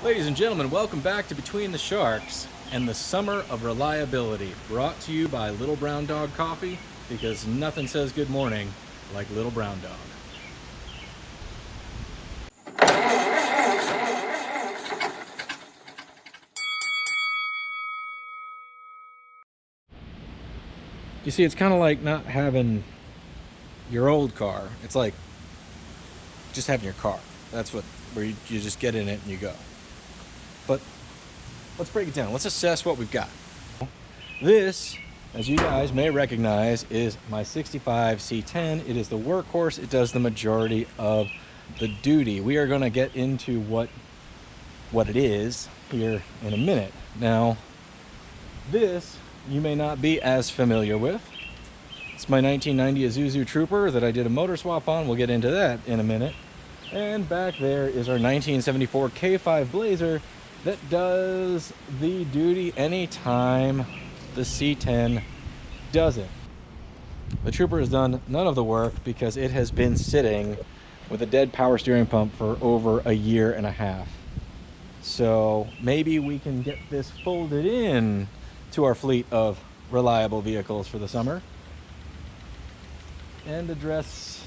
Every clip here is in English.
Ladies and gentlemen, welcome back to Between the Sharks and the Summer of Reliability, brought to you by Little Brown Dog Coffee, because nothing says good morning like Little Brown Dog. You see, it's kind of like not having your old car. It's like just having your car. That's where you just get in it and you go. But let's break it down. Let's assess what we've got. This, as you guys may recognize, is my 65 C10. It is the workhorse. It does the majority of the duty. We are going to get into what it is here in a minute. Now, this you may not be as familiar with. It's my 1990 Isuzu Trooper that I did a motor swap on. We'll get into that in a minute. And back there is our 1974 K5 Blazer that does the duty anytime the C10 doesn't. The Trooper has done none of the work because it has been sitting with a dead power steering pump for over a year and a half. So maybe we can get this folded in to our fleet of reliable vehicles for the summer and address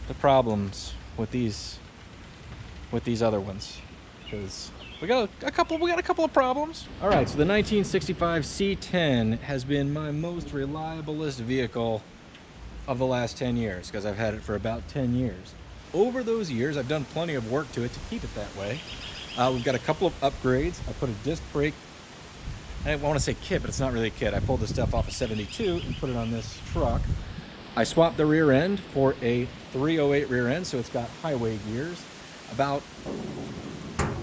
the problems with these other ones, because we got a couple of problems. All right, so the 1965 C10 has been my most reliablest vehicle of the last 10 years, because I've had it for about 10 years. Over those years, I've done plenty of work to it to keep it that way. We've got a couple of upgrades. I put a disc brake, I want to say kit, but it's not really a kit. I pulled the stuff off a 72 and put it on this truck. I swapped the rear end for a 308 rear end, so it's got highway gears. About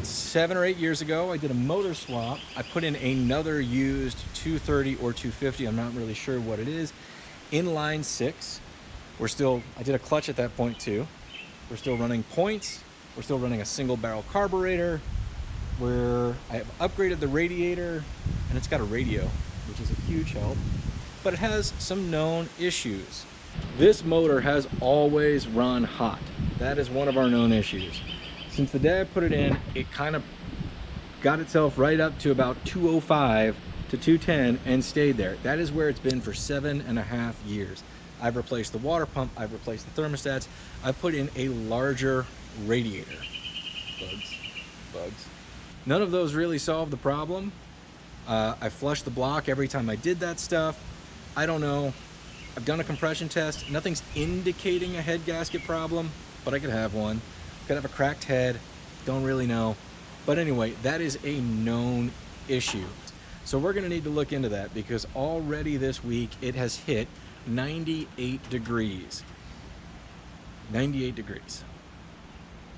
7 or 8 years ago, I did a motor swap. I put in another used 230 or 250, I'm not really sure what it is, inline 6. I did a clutch at that point too. We're still running points. We're still running a single barrel carburetor, where I have upgraded the radiator, and it's got a radio, which is a huge help, but it has some known issues. This motor has always run hot. That is one of our known issues. Since the day I put it in, it kind of got itself right up to about 205 to 210 and stayed there. That is where it's been for 7.5 years. I've replaced the water pump, I've replaced the thermostats, I've put in a larger radiator. Bugs. None of those really solved the problem. I flushed the block every time I did that stuff. I don't know. I've done a compression test. Nothing's indicating a head gasket problem, but I could have one. Could have a cracked head. Don't really know. But anyway, that is a known issue. So we're going to need to look into that, because already this week it has hit 98 degrees. 98 degrees.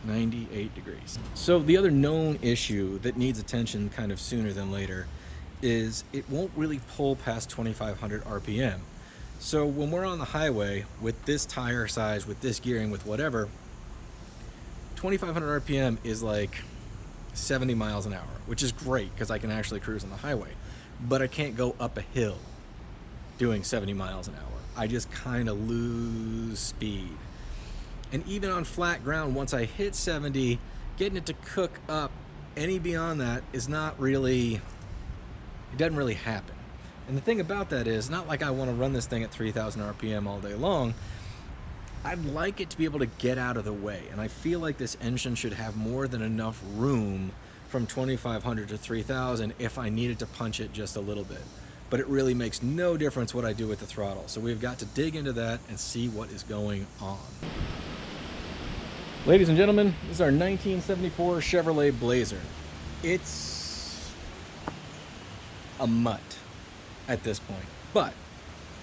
98 degrees. So the other known issue that needs attention kind of sooner than later is it won't really pull past 2,500 RPM. So when we're on the highway with this tire size, with this gearing, with whatever, 2,500 RPM is like 70 miles an hour, which is great because I can actually cruise on the highway, but I can't go up a hill doing 70 miles an hour. I just kind of lose speed. And even on flat ground, once I hit 70, getting it to cook up any beyond that is not really, it doesn't really happen. And the thing about that is, not like I want to run this thing at 3,000 RPM all day long. I'd like it to be able to get out of the way. And I feel like this engine should have more than enough room from 2,500 to 3,000 if I needed to punch it just a little bit. But it really makes no difference what I do with the throttle. So we've got to dig into that and see what is going on. Ladies and gentlemen, this is our 1974 Chevrolet Blazer. It's a mutt at this point, but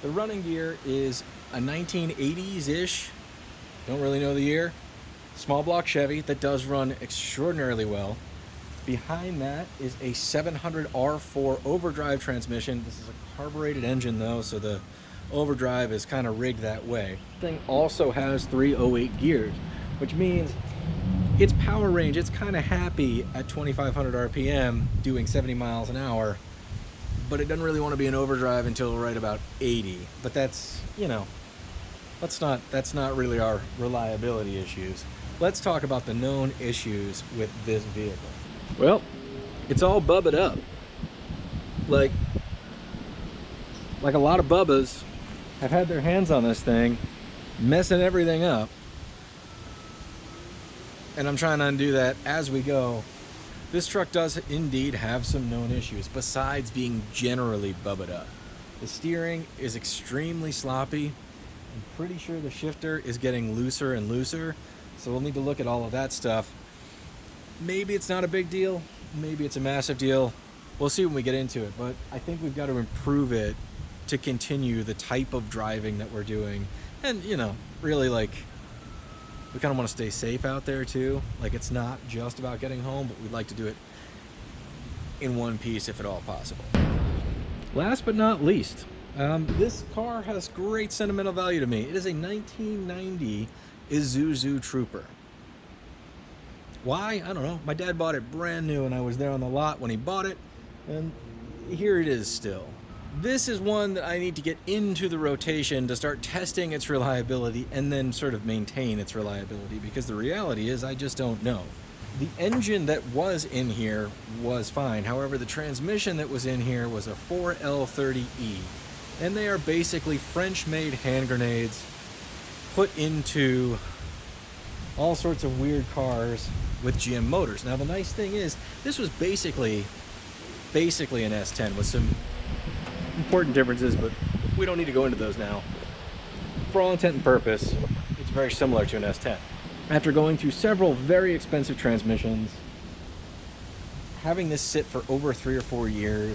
the running gear is a 1980s-ish, don't really know the year, small block Chevy that does run extraordinarily well. Behind that is a 700 R4 overdrive transmission. This is a carbureted engine though, so the overdrive is kind of rigged that way. The thing also has 308 gears, which means its power range, it's kind of happy at 2,500 RPM doing 70 miles an hour, but it doesn't really want to be in overdrive until right about 80. But that's, you know, that's not really our reliability issues. Let's talk about the known issues with this vehicle. Well, it's all bubbled up. Like a lot of bubbas have had their hands on this thing, messing everything up. And I'm trying to undo that as we go. This truck does indeed have some known issues, besides being generally bubbled up. The steering is extremely sloppy. I'm pretty sure the shifter is getting looser and looser, so we'll need to look at all of that stuff. Maybe it's not a big deal, maybe it's a massive deal. We'll see when we get into it, but I think we've got to improve it to continue the type of driving that we're doing. And, you know, really, like, we kind of want to stay safe out there too. Like, it's not just about getting home, but we'd like to do it in one piece if at all possible. Last but not least, this car has great sentimental value to me. It is a 1990 Isuzu Trooper. Why? I don't know. My dad bought it brand new and I was there on the lot when he bought it, and here it is still. This is one that I need to get into the rotation to start testing its reliability and then sort of maintain its reliability, because the reality is I just don't know. The engine that was in here was fine. However, the transmission that was in here was a 4L30E, and they are basically French-made hand grenades put into all sorts of weird cars with GM motors. Now, the nice thing is this was basically an S10 with some important differences, but we don't need to go into those now. For all intent and purpose, it's very similar to an S10. After going through several very expensive transmissions, having this sit for over 3 or 4 years,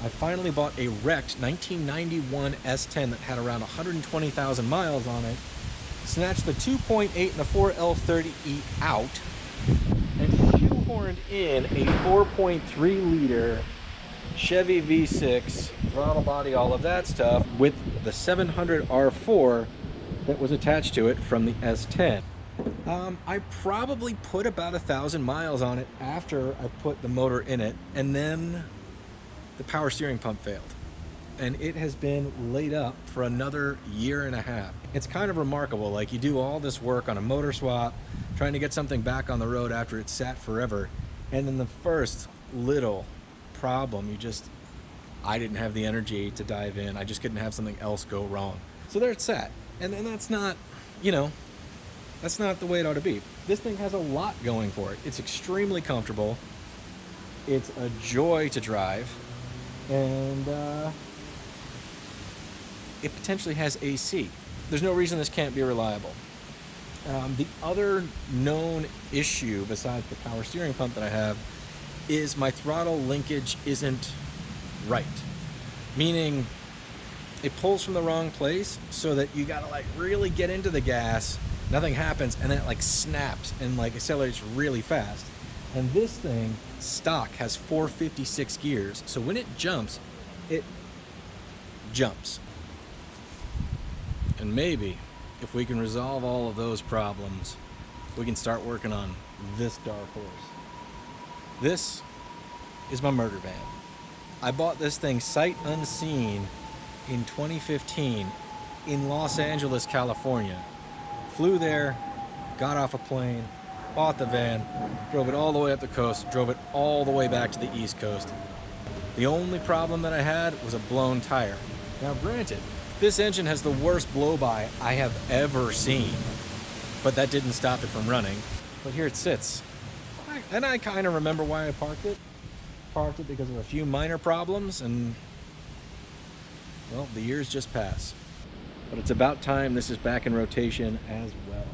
I finally bought a wrecked 1991 S10 that had around 120,000 miles on it, snatched the 2.8 and the 4L30E out, and shoehorned in a 4.3 liter Chevy V6, throttle body, all of that stuff, with the 700 R4 that was attached to it from the S10. I probably put about 1,000 miles on it after I put the motor in it, and then the power steering pump failed. And it has been laid up for another 1.5 years. It's kind of remarkable, like, you do all this work on a motor swap, trying to get something back on the road after it's sat forever, and then the first little problem, I didn't have the energy to dive in. I just couldn't have something else go wrong. So there it's sat. And that's not, you know, that's not the way it ought to be. This thing has a lot going for it. It's extremely comfortable. It's a joy to drive. And it potentially has AC. There's no reason this can't be reliable. The other known issue besides the power steering pump that I have is my throttle linkage isn't right. Meaning it pulls from the wrong place, so that you gotta like really get into the gas, nothing happens, and then it like snaps and like accelerates really fast. And this thing stock has 456 gears, so when it jumps, it jumps. And maybe if we can resolve all of those problems, we can start working on this dark horse. This is my murder van. I bought this thing sight unseen in 2015 in Los Angeles, California. Flew there, got off a plane, bought the van, drove it all the way up the coast, drove it all the way back to the East Coast. The only problem that I had was a blown tire. Now granted, this engine has the worst blow-by I have ever seen, but that didn't stop it from running. But here it sits. And I kind of remember why I parked it. Parked it because of a few minor problems, and well, the years just pass. But it's about time this is back in rotation as well.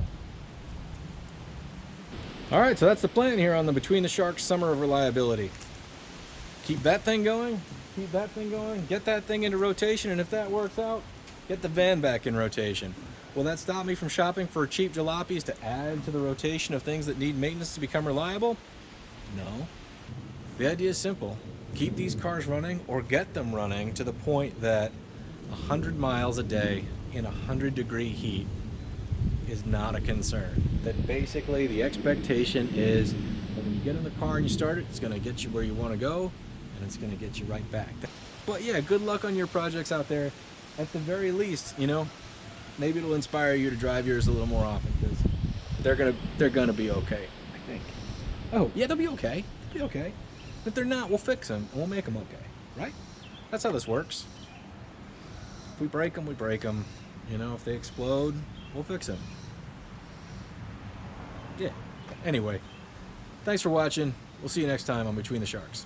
All right, so that's the plan here on the Between the Sharks Summer of Reliability. Keep that thing going, get that thing into rotation, and if that works out, get the van back in rotation. Will that stop me from shopping for cheap jalopies to add to the rotation of things that need maintenance to become reliable? No. The idea is simple. Keep these cars running, or get them running to the point that 100 miles a day in 100-degree heat is not a concern. That basically the expectation is that when you get in the car and you start it, it's going to get you where you want to go, and it's going to get you right back. But yeah, good luck on your projects out there. At the very least, you know, maybe it'll inspire you to drive yours a little more often, because they're gonna be okay, I think. Oh yeah, they'll be okay. be okay. If they're not, we'll fix them and we'll make them okay, right? That's how this works. If we break them, we break them. You know, if they explode, we'll fix them. Yeah. Anyway, thanks for watching. We'll see you next time on Between the Sharks.